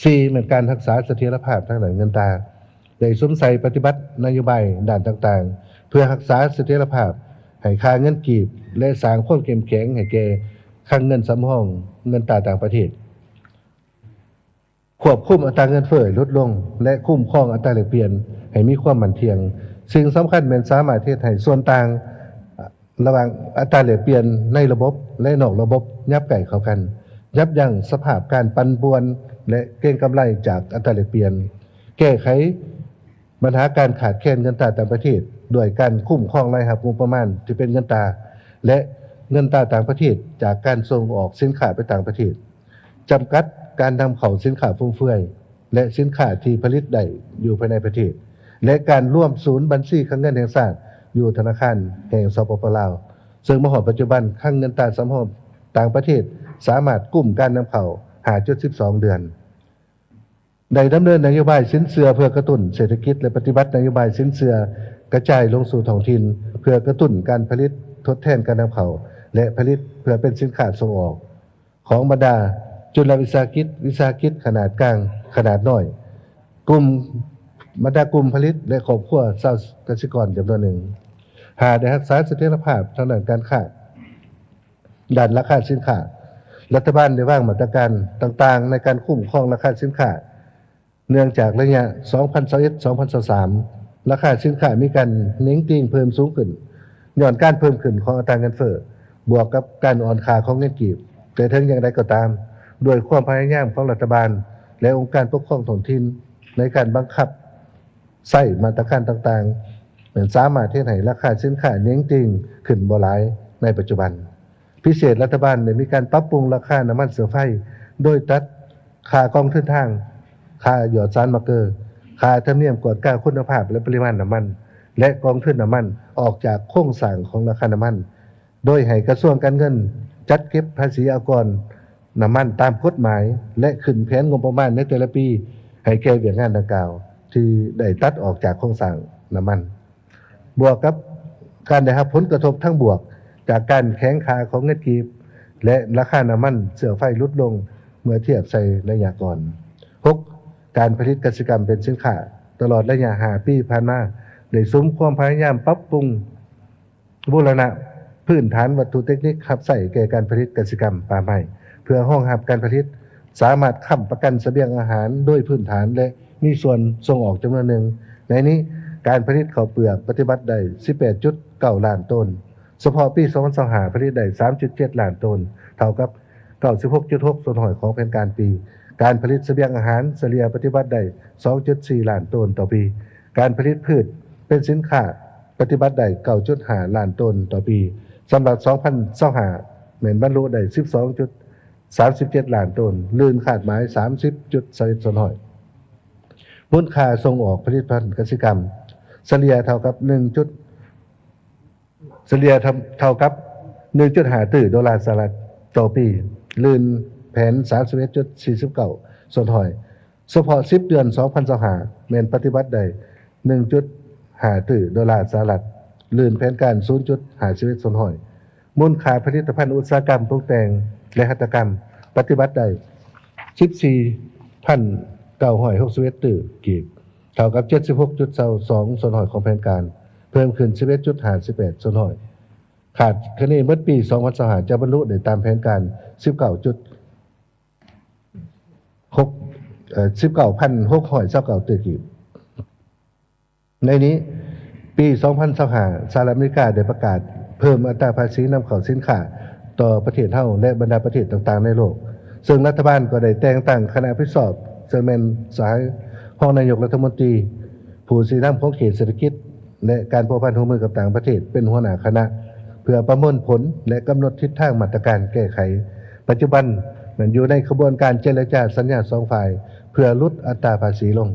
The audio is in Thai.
4เหมือนการรักษาเสถียรภาพทางด้านเงินตราได้สวมใส่ปฏิบัตินโยบายด้านต่างๆเพื่อรักษาเสถียรภาพให้ค่าเงินกีบและสร้างความเข้มแข็งให้แก่คลังเงินสำรองเงินตราต่างประเทศควบคุมอัตราเงินเฟ้อลดลงและคุ้มครองอัตราแลกเปลี่ยนให้มีความมั่นเที่ยงสิ่งสำคัญเป็นสามารถเฮ็ดให้ส่วนต่างระหว่างอัตราแลกเปลี่ยนในระบบและนอกระบบยับไก่เข้ากันยับยั้งสภาพการปั่นป่วนและเก็งกำไรจากอัตราแลกเปลี่ยนแก้ไขปัญหาการขาดแคลนเงินตราต่างประเทศด้วยการคุ้มครองรายรับงบประมาณที่เป็นเงินตราและเงินตราต่างประเทศจากการส่งออกสินค้าไปต่างประเทศจำกัดการนำเข้าสินค้าฟุ่มเฟือยและสินค้าที่ผลิตได้อยู่ภายในประเทศและการร่วมศูนย์บัญชีคลังเงินแห่งชาติอยู่ธนาคารแห่งสปป.ลาวซึ่งมาฮอดปัจจุบันคลังเงินตราสำรองต่างประเทศสามารถกุมการนำเข้า 5.12 เดือนได้ดำเนินนโยบายสินเชื่อเพื่อกระตุ้นเศรษฐกิจและปฏิบัตินโยบายสินเชื่อกระจายลงสู่ท้องถิ่นเพื่อกระตุ้นการผลิตทดแทนการนำเข้าและผลิตเพื่อเป็นสินค้าส่งออกของบรรดาจุลวิสาหกิจขนาดกลางขนาดน้อยกลุ่มบรรดากลุ่มผลิตและครอบครัวชาวเกษตรกรจำนวนหนึ่งหากได้รักษาเสถียรภาพทางด้านการค้าด้านราคาสินค้ารัฐบาลได้วางมาตรการต่างๆในการคุ้มครองราคาสินค้าเนื่องจากระยะ 2021-2023 ราคาสินค้ามีการเน้งติ่งเพิ่มสูงขึ้นย้อนการเพิ่มขึ้นของอัตราเงินเฟ้อบวกกับการอ่อนค่าของเงินกีบแต่ถึงอย่างไรก็ตามด้วยความพยายามของรัฐบาลและองค์การปกครองท้องถิ่นในการบังคับใช้มาตรการต่างๆเหมือนสามารถเฮ็ดให้ราคาสินค้าเน้งติ่งขึ้นบ่หลายในปัจจุบันพิเศษรัฐบาลได้มีการปรับปรุงราคาน้ำมันเสือไฟโดยตัดค่ากองทุนทางค่าหยอดสารมาร์เกอร์ค่าธรรมเนียมกวดกาคุณภาพและปริมาณน้ำมันและกองทุนน้ำมันออกจากโครงสร้างของราคาน้ำมันโดยให้กระทรวงการเงินจัดเก็บภาษีอากรน้ำมันตามกฎหมายและขึ้นแผนงบประมาณในแต่ละปีให้แก่เวียกงานดังกล่าวที่ได้ตัดออกจากโครงสร้างน้ำมันบวกกับการได้รับผลกระทบทั้งบวกจากการแข็งค่าของเงินกีบและราคาน้ำมันเสือไฟลดลงเมื่อเทียบใส่ระยะก่อน 6. การผลิตกสิกรรมเป็นสินค้าตลอดระยะ5 ปีผ่านมาได้สมความพยายามปรับปรุงบูรณะพื้นฐานวัตถุเทคนิคขับใส่แก่การผลิตกสิกรรมป่าไม้เพื่อรองรับการผลิตสามารถค้ำประกันเสบียงอาหารโดยพื้นฐานและมีส่วนส่งออกจำนวนหนึ่งในนี้การผลิตข้าวเปลือกปฏิบัติได้ 18.9 ล้านต้นเฉพาะปี 2025 ผลิตได้ 3.7 ล้านต้นเท่ากับ 96.6 ส่วนหอยของแผนการปีการผลิตเสบียงอาหารเฉลี่ยปฏิบัติได้ 2.4 ล้านต้นต่อปีการผลิตพืชเป็นสินค้าปฏิบัติได้ 9.5 ล้านต้นต่อปีสำหรับ 2025แม่นบรรลุได้ 12.37 ล้านต้นลื่นขาดหมาย 30.21 ส่วนหอยมูลค่าส่งออกผลิตภัณฑ์กสิกรรมเฉลี่ยเท่ากับ 1.5 ดอลลาร์สหรัฐต่อปีลื่นแผน 31.49 ส่วนหอยเฉพาะ10 เดือน 2025แม่นปฏิบัติได้ 1.5 ดอลลาร์สหรัฐลื่นแผนการ 0.51 ส่วนหอยมูลค่าผลิตภัณฑ์อุตสาหกรรมตกแต่งและหัตถกรรมปฏิบัติได้ 14,961 กีบเท่ากับ 76.22 ส่วนหอยของแผนการเพิ่มขึ้น 11.58 ส่วนหอยขาดคะแนนเมื่อปี 2025จะบรรลุได้ตามแผนการ 19,629 กีบในนี้ปี 2025สหรัฐอเมริกาได้ประกาศเพิ่มอัตราภาษีนำเข้าสินค้าต่อประเทศเฮาและบรรดาประเทศต่างๆในโลกซึ่งรัฐบาลก็ได้แต่งตั้งคณะพิสอบซึ่งเป็นสายรองนายกรัฐมนตรีผู้สินำของเขตเศรษฐกิจและการพัวพันร่วมมือกับต่างประเทศเป็นหัวหน้าคณะเพื่อประเมินผลและกำหนดทิศทางมาตรการแก้ไขปัจจุบันมันอยู่ในกระบวนการเจรจาสัญญา2 ฝ่ายเพื่อลดอัตราภาษีลง